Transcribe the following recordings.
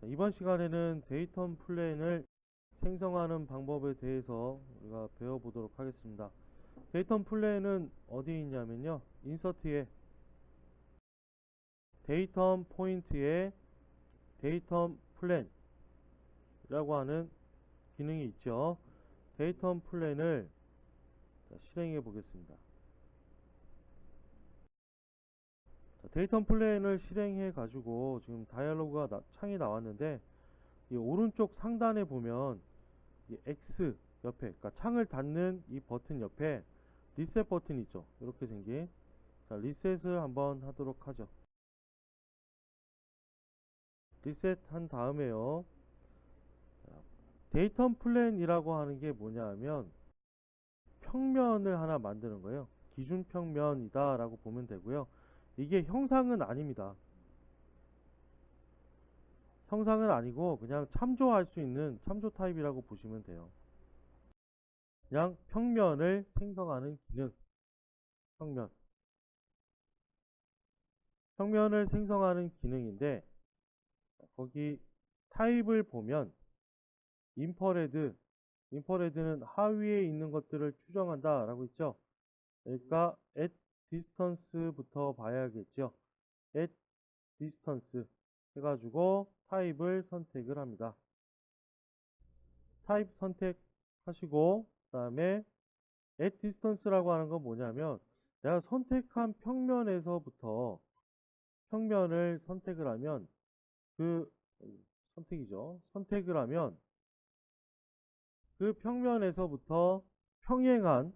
이번 시간에는 데이터 플랜을 생성하는 방법에 대해서 우리가 배워보도록 하겠습니다. 데이터 플랜은 어디에 있냐면요. 인서트에 데이터 포인트에 데이터 플랜이라고 하는 기능이 있죠. 데이터 플랜을 실행해 보겠습니다. 데이터 플랜을 실행해 가지고 지금 다이얼로그가 창이 나왔는데 이 오른쪽 상단에 보면 이 X 옆에, 그러니까 창을 닫는 이 버튼 옆에 리셋 버튼이 있죠. 이렇게 생긴. 자, 리셋을 한번 하도록 하죠. 리셋 한 다음에요. 자, 데이터 플랜이라고 하는 게 뭐냐 하면 평면을 하나 만드는 거예요. 기준 평면이다 라고 보면 되고요. 이게 형상은 아닙니다. 형상은 아니고 그냥 참조할 수 있는 참조 타입이라고 보시면 돼요. 그냥 평면을 생성하는 기능. 평면. 평면을 생성하는 기능인데 거기 타입을 보면 인퍼레드는 하위에 있는 것들을 추정한다 라고 있죠. 그러니까 at distance부터 봐야겠죠. at distance 해가지고 타입을 선택을 합니다. 타입 선택하시고 그 다음에 at distance라고 하는 건 뭐냐면 내가 선택한 평면에서부터 평면을 선택을 하면 그 선택이죠. 선택을 하면 그 평면에서부터 평행한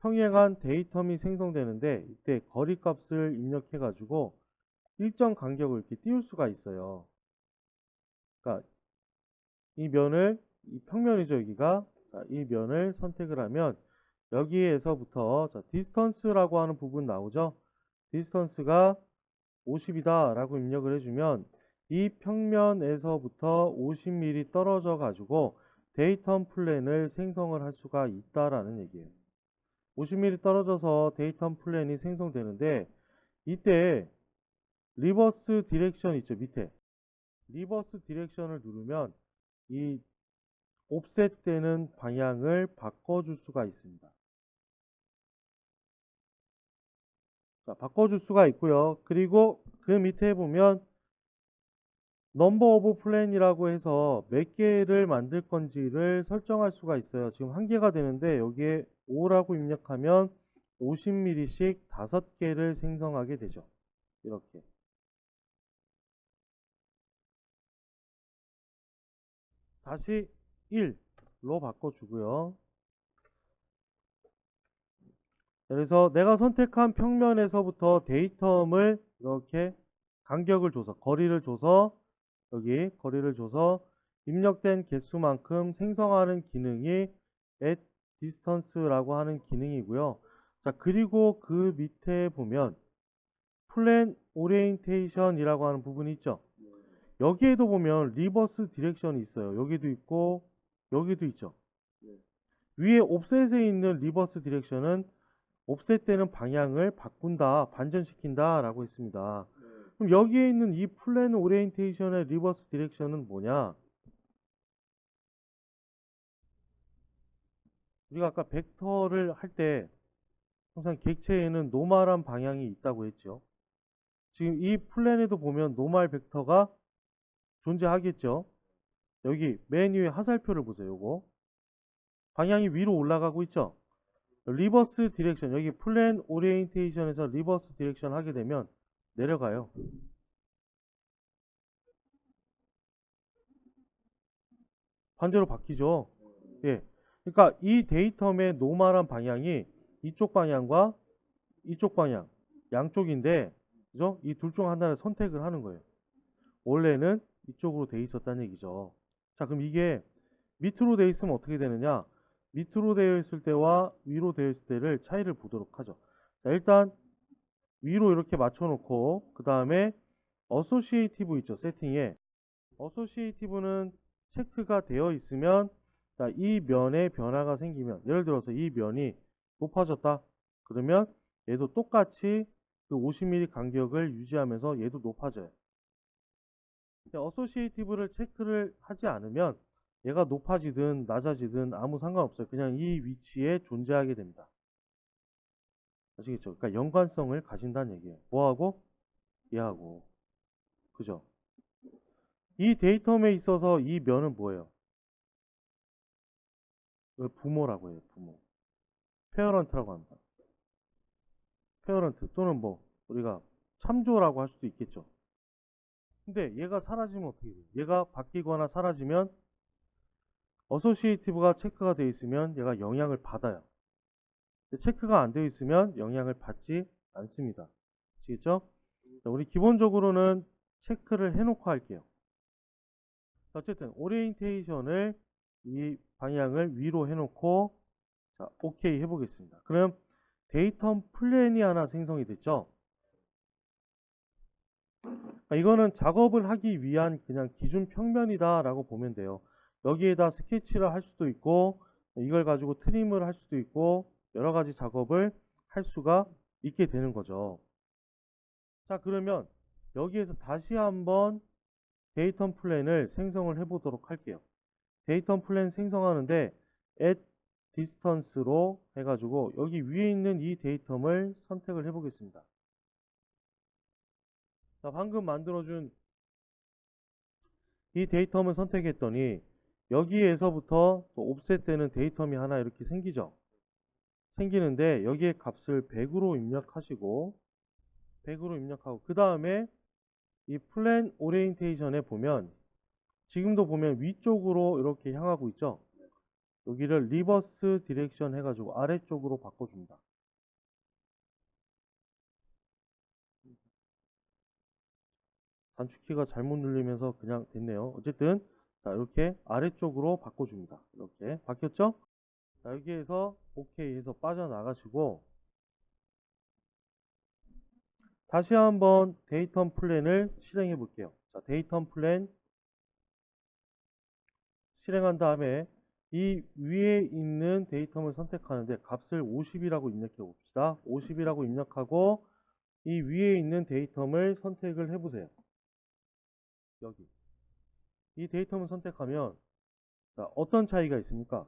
데이텀이 생성되는데 이때 거리값을 입력해 가지고 일정 간격을 이렇게 띄울 수가 있어요. 그러니까 이 평면이죠. 여기가. 자, 이 면을 선택을 하면 여기에서부터 자, 디스턴스라고 하는 부분 나오죠. 디스턴스가 50이다 라고 입력을 해주면 이 평면에서부터 50mm 떨어져 가지고 데이터 플랜을 생성을 할 수가 있다라는 얘기예요. 50mm 떨어져서 데이터 플랜이 생성되는데 이때 리버스 디렉션 있죠. 밑에 리버스 디렉션을 누르면 이 옵셋 되는 방향을 바꿔줄 수가 있습니다. 자, 바꿔줄 수가 있고요. 그리고 그 밑에 보면 넘버 오브 플랜이라고 해서 몇 개를 만들 건지를 설정할 수가 있어요. 지금 한 개가 되는데 여기에 5라고 입력하면 50mm씩 5개를 생성하게 되죠. 이렇게. 다시 1로 바꿔주고요. 그래서 내가 선택한 평면에서부터 데이텀을 이렇게 간격을 줘서 거리를 줘서 여기 거리를 줘서 입력된 개수만큼 생성하는 기능이 at distance라고 하는 기능이고요. 자, 그리고 그 밑에 보면 plan orientation이라고 하는 부분이 있죠. 여기에도 보면 리버스 디렉션이 있어요. 여기도 있고 여기도 있죠. 위에 옵셋에 있는 리버스 디렉션은 옵셋 되는 방향을 바꾼다, 반전시킨다 라고 했습니다. 그럼 여기에 있는 이 플랜 오리엔테이션의 리버스 디렉션은 뭐냐? 우리가 아까 벡터를 할 때 항상 객체에는 노멀한 방향이 있다고 했죠. 지금 이 플랜에도 보면 노멀 벡터가 존재하겠죠. 여기 맨 위에 하살표를 보세요. 요거 방향이 위로 올라가고 있죠. 리버스 디렉션, 여기 플랜 오리엔테이션에서 리버스 디렉션 하게 되면 내려가요. 반대로 바뀌죠. 예. 그러니까 이 데이텀의 노멀한 방향이 이쪽 방향과 이쪽 방향 양쪽인데 그죠? 이 둘 중 하나를 선택을 하는 거예요. 원래는 이쪽으로 돼 있었다는 얘기죠. 자, 그럼 이게 밑으로 돼 있으면 어떻게 되느냐? 밑으로 되어 있을 때와 위로 되어 있을 때를 차이를 보도록 하죠. 자, 일단 위로 이렇게 맞춰 놓고 그 다음에 어소시에이티브 있죠. 세팅에 어소시에이티브는 체크가 되어 있으면 자, 이 면에 변화가 생기면 예를 들어서 이 면이 높아졌다. 그러면 얘도 똑같이 그 50mm 간격을 유지하면서 얘도 높아져요. 어소시에이티브를 체크를 하지 않으면 얘가 높아지든 낮아지든 아무 상관없어요. 그냥 이 위치에 존재하게 됩니다. 아시겠죠? 그러니까 연관성을 가진다는 얘기예요. 뭐하고? 얘하고. 그죠? 이 데이텀에 있어서 이 면은 뭐예요? 부모라고 해요. 부모. 페어런트라고 합니다. 페어런트 또는 뭐 우리가 참조라고 할 수도 있겠죠. 근데 얘가 사라지면 어떻게 돼요? 얘가 바뀌거나 사라지면 어소시에이티브가 체크가 되어 있으면 얘가 영향을 받아요. 체크가 안 되어 있으면 영향을 받지 않습니다. 아시겠죠? 자, 우리 기본적으로는 체크를 해놓고 할게요. 어쨌든 오리엔테이션을 이 방향을 위로 해놓고 자, 오케이 해보겠습니다. 그럼 데이터 플랜이 하나 생성이 됐죠? 이거는 작업을 하기 위한 그냥 기준 평면이다 라고 보면 돼요. 여기에다 스케치를 할 수도 있고 이걸 가지고 트림을 할 수도 있고 여러 가지 작업을 할 수가 있게 되는 거죠. 자, 그러면 여기에서 다시 한번 데이터 플랜을 생성을 해 보도록 할게요. 데이터 플랜 생성하는데 at distance로 해가지고 여기 위에 있는 이 데이텀을 선택을 해 보겠습니다. 자, 방금 만들어준 이 데이텀을 선택했더니 여기에서부터 옵셋 되는 데이텀이 하나 이렇게 생기죠. 생기는데 여기에 값을 100으로 입력하시고 100으로 입력하고 그 다음에 이 플랜 오리엔테이션에 보면 지금도 보면 위쪽으로 이렇게 향하고 있죠. 여기를 리버스 디렉션 해가지고 아래쪽으로 바꿔줍니다. 단축키가 잘못 눌리면서 그냥 됐네요. 어쨌든 자, 이렇게 아래쪽으로 바꿔줍니다. 이렇게 바뀌었죠? 자, 여기에서 오케이 해서 빠져나가시고 다시 한번 데이터 플랜을 실행해 볼게요. 자, 데이터 플랜 실행한 다음에 이 위에 있는 데이텀을 선택하는데 값을 50이라고 입력해 봅시다. 50이라고 입력하고 이 위에 있는 데이텀을 선택을 해보세요. 여기 이 데이텀을 선택하면 자, 어떤 차이가 있습니까?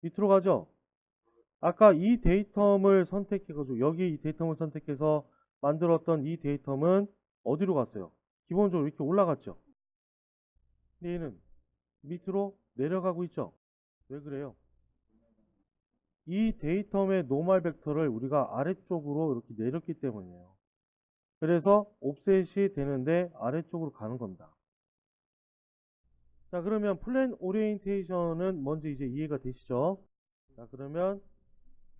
밑으로 가죠. 아까 이 데이텀을 선택해가지고 여기 이 데이텀을 선택해서 만들었던 이 데이텀은 어디로 갔어요? 기본적으로 이렇게 올라갔죠. 근데 얘는 밑으로 내려가고 있죠. 왜 그래요? 이 데이텀의 노멀 벡터를 우리가 아래쪽으로 이렇게 내렸기 때문이에요. 그래서 옵셋이 되는데 아래쪽으로 가는 겁니다. 자, 그러면 플랜 오리엔테이션은 뭔지 이제 이해가 되시죠? 자, 그러면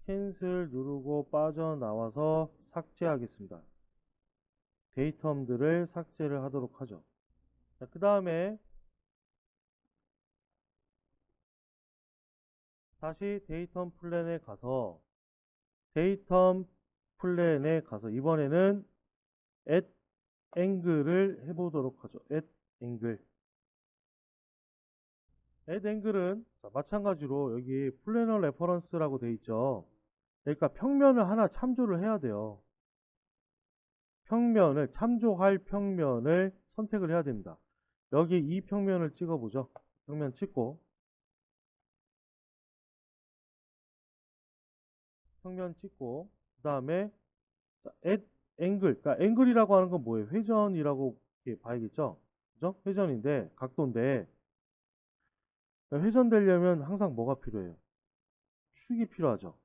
캔슬 누르고 빠져나와서 삭제하겠습니다. 데이텀들을 삭제를 하도록 하죠. 자, 그 다음에 다시 데이텀 플랜에 가서 데이텀 플랜에 가서 이번에는 at angle을 해보도록 하죠. at angle. at angle은 마찬가지로 여기 플래너 레퍼런스라고 되어 있죠. 그러니까 평면을 하나 참조를 해야 돼요. 평면을 참조할 평면을 선택을 해야 됩니다. 여기 이 평면을 찍어보죠. 평면 찍고 평면 찍고 그 다음에 at angle, 그러니까 앵글이라고 하는 건 뭐예요? 회전이라고 봐야겠죠? 그죠? 회전인데 각도인데 회전되려면 항상 뭐가 필요해요? 축이 필요하죠.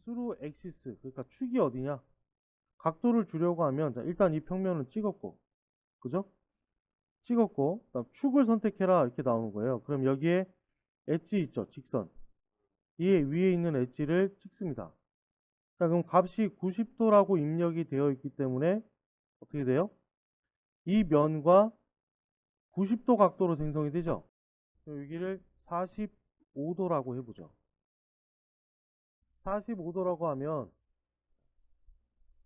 through axis, 그러니까 축이 어디냐? 각도를 주려고 하면 일단 이 평면을 찍었고, 그죠? 찍었고, 그다음 축을 선택해라 이렇게 나오는 거예요. 그럼 여기에 엣지 있죠, 직선. 이 위에 있는 엣지를 찍습니다. 자, 그럼 값이 90도라고 입력이 되어 있기 때문에 어떻게 돼요? 이 면과 90도 각도로 생성이 되죠. 여기를 45도라고 해보죠. 45도라고 하면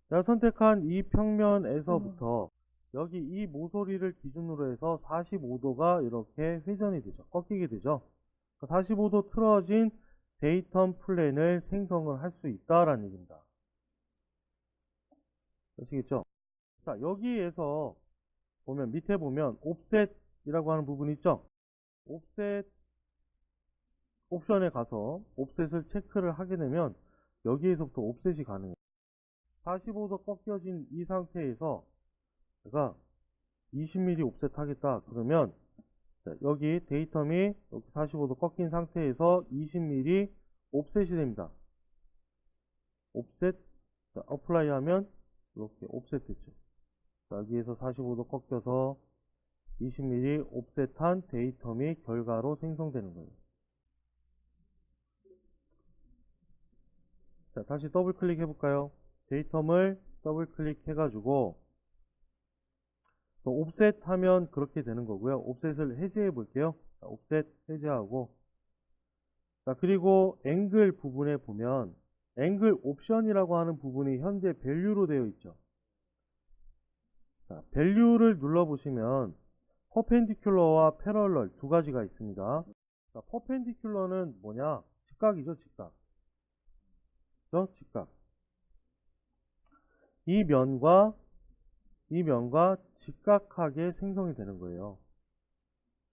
내가 선택한 이 평면에서부터 여기 이 모서리를 기준으로 해서 45도가 이렇게 회전이 되죠. 꺾이게 되죠. 45도 틀어진 데이텀 플랜을 생성을 할 수 있다라는 얘기입니다. 아시겠죠? 자, 여기에서 보면 밑에 보면 옵셋이라고 하는 부분이 있죠. 옵셋 옵션에 가서 옵셋을 체크를 하게 되면 여기에서부터 옵셋이 가능해요. 45도 꺾여진 이 상태에서 제가 20mm 옵셋 하겠다 그러면, 자, 여기 데이텀이 여기 45도 꺾인 상태에서 20mm 옵셋이 됩니다. 옵셋, 자, 어플라이 하면 이렇게 옵셋 됐죠. 자, 여기에서 45도 꺾여서 20mm 옵셋한 데이텀이 결과로 생성되는 거예요. 자, 다시 더블 클릭해 볼까요? 데이텀을 더블 클릭해 가지고 또 옵셋 하면 그렇게 되는 거고요. 옵셋을 해제해 볼게요. 자, 옵셋 해제하고, 자, 그리고 앵글 부분에 보면 앵글 옵션이라고 하는 부분이 현재 밸류로 되어 있죠. 자, 밸류를 눌러 보시면 퍼펜디큘러와 패럴럴 두 가지가 있습니다. 자, 퍼펜디큘러는 뭐냐? 직각이죠, 직각. 직각. 이 면과 직각하게 생성이 되는 거예요.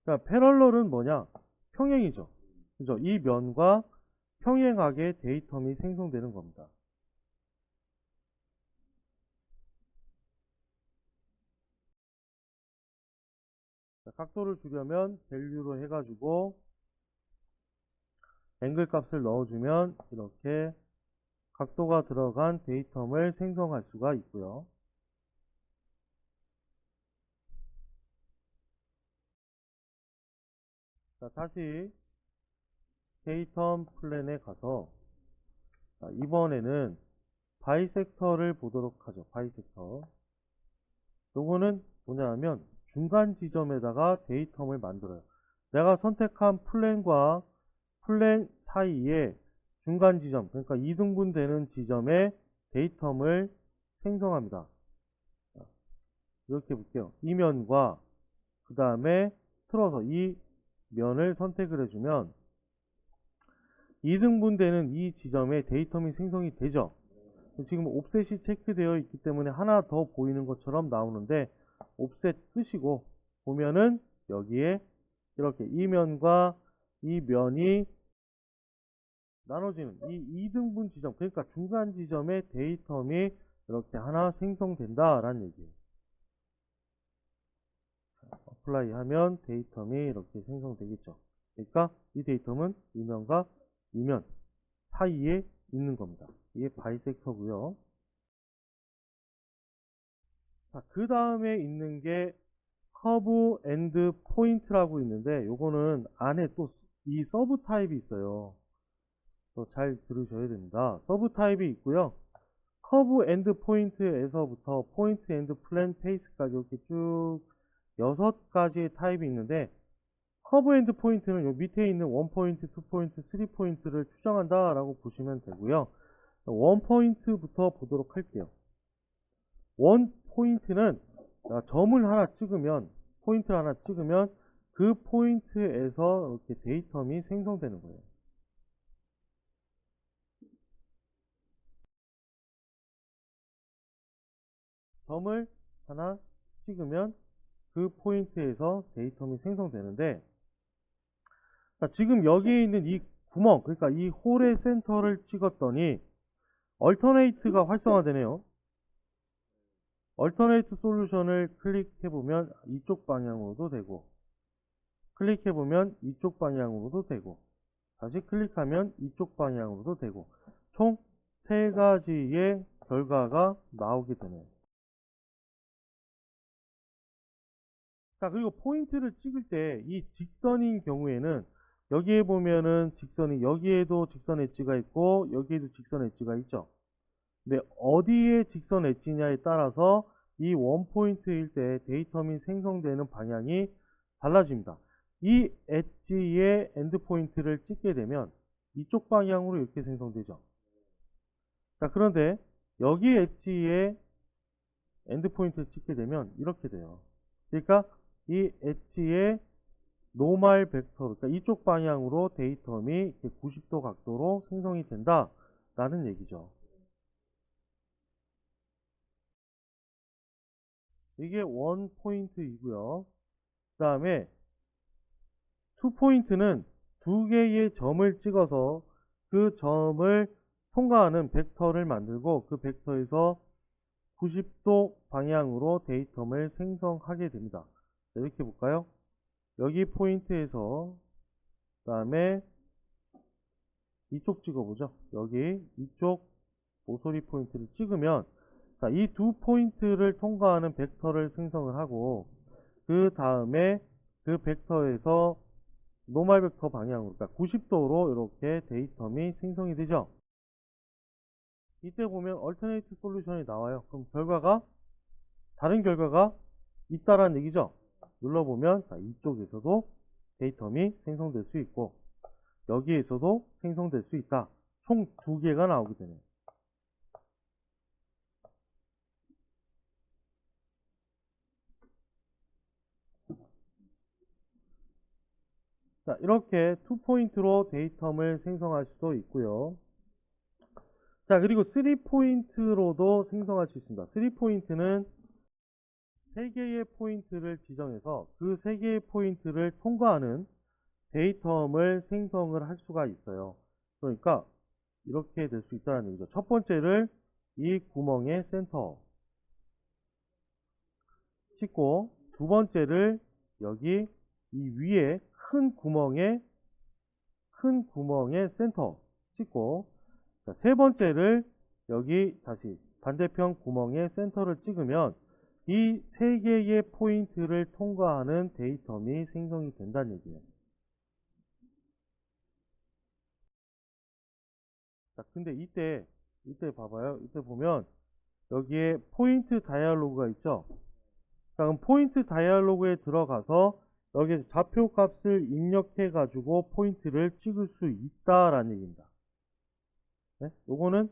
자, 패럴럴은 뭐냐? 평행이죠. 그죠? 이 면과 평행하게 데이텀이 생성되는 겁니다. 자, 각도를 주려면 밸류로 해가지고 앵글 값을 넣어주면 이렇게 각도가 들어간 데이텀을 생성할 수가 있고요. 자, 다시 데이텀 플랜에 가서, 자, 이번에는 바이섹터를 보도록 하죠. 바이섹터. 요거는 뭐냐 하면 중간 지점에다가 데이텀을 만들어요. 내가 선택한 플랜과 플랜 사이에 중간 지점, 그러니까 이등분 되는 지점에 데이텀을 생성합니다. 이렇게 볼게요. 이 면과 그 다음에 틀어서 이 면을 선택을 해주면 이등분 되는 이 지점에 데이텀이 생성이 되죠. 지금 옵셋이 체크되어 있기 때문에 하나 더 보이는 것처럼 나오는데, 옵셋 끄시고 보면은 여기에 이렇게 이 면과 이 면이 나눠지는 이 이등분 지점, 그러니까 중간 지점에 데이텀이 이렇게 하나 생성된다라는 얘기예요. 어플라이 하면 데이텀이 이렇게 생성되겠죠. 그러니까 이 데이텀은 이 면과 이 면 사이에 있는 겁니다. 이게 바이섹터고요. 자, 그 다음에 있는 게 커브 앤드 포인트라고 있는데, 요거는 안에 또 이 서브 타입이 있어요. 또 잘 들으셔야 됩니다. 서브 타입이 있고요. 커브 앤드 포인트에서부터 포인트 앤드 플랜 페이스까지 이렇게 쭉 6가지의 타입이 있는데, 커브 앤드 포인트는 요 밑에 있는 1포인트, 2포인트, 3포인트를 추정한다 라고 보시면 되고요. 1포인트부터 보도록 할게요. 1포인트는 점을 하나 찍으면, 포인트를 하나 찍으면 그 포인트에서 이렇게 데이텀이 생성되는 거예요. 점을 하나 찍으면 그 포인트에서 데이텀이 생성되는데, 자, 지금 여기에 있는 이 구멍, 그러니까 이 홀의 센터를 찍었더니 얼터네이트가 활성화되네요. 얼터네이트 솔루션을 클릭해보면 이쪽 방향으로도 되고, 클릭해보면 이쪽 방향으로도 되고, 다시 클릭하면 이쪽 방향으로도 되고, 총 3가지의 결과가 나오게 되네요. 자, 그리고 포인트를 찍을 때 이 직선인 경우에는 여기에 보면은 직선이, 여기에도 직선 엣지가 있고 여기에도 직선 엣지가 있죠. 근데 어디에 직선 엣지냐에 따라서 이 원포인트일 때 데이텀이 생성되는 방향이 달라집니다. 이 엣지의 엔드포인트를 찍게 되면 이쪽 방향으로 이렇게 생성되죠. 자, 그런데 여기 엣지의 엔드포인트를 찍게 되면 이렇게 돼요. 그러니까 이 엣지의 노멀 벡터, 그러니까 이쪽 방향으로 데이텀이 90도 각도로 생성이 된다라는 얘기죠. 이게 원 포인트이고요. 그 다음에 투 포인트는 두 개의 점을 찍어서 그 점을 통과하는 벡터를 만들고 그 벡터에서 90도 방향으로 데이텀을 생성하게 됩니다. 자, 이렇게 볼까요? 여기 포인트에서 그 다음에 이쪽 찍어보죠. 여기 이쪽 모서리 포인트를 찍으면 이 두 포인트를 통과하는 벡터를 생성을 하고 그 다음에 그 벡터에서 노멀 벡터 방향으로 그러니까 90도로 이렇게 데이텀이 생성이 되죠. 이때 보면 얼터네이트 솔루션이 나와요. 그럼 결과가 다른 결과가 있다라는 얘기죠. 눌러보면 이쪽에서도 데이텀이 생성될 수 있고 여기에서도 생성될 수 있다. 총 두 개가 나오게 되네요. 자, 이렇게 투 포인트로 데이텀을 생성할 수도 있고요. 자, 그리고 3포인트로도 생성할 수 있습니다. 3포인트는 3개의 포인트를 지정해서 그 3개의 포인트를 통과하는 데이텀을 생성을 할 수가 있어요. 그러니까 이렇게 될 수 있다는 얘기죠. 첫 번째를 이 구멍의 센터 찍고 두 번째를 여기 이 위에 큰 구멍의 센터 찍고 자, 세 번째를 여기 다시 반대편 구멍의 센터를 찍으면 이 세 개의 포인트를 통과하는 데이텀이 생성이 된다는 얘기예요. 자, 근데 이때 봐봐요. 이때 보면 여기에 포인트 다이얼로그가 있죠. 자, 그럼 포인트 다이얼로그에 들어가서 여기에서 좌표 값을 입력해 가지고 포인트를 찍을 수 있다라는 얘기입니다. 네? 요거는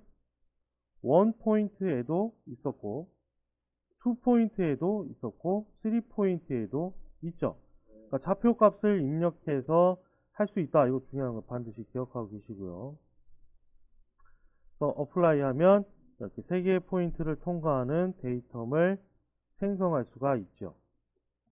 원 포인트에도 있었고 2포인트에도 있었고 3포인트에도 있죠. 그러니까 좌표 값을 입력해서 할 수 있다. 이거 중요한 거 반드시 기억하고 계시고요. 어플라이 하면 이렇게 3개의 포인트를 통과하는 데이텀을 생성할 수가 있죠.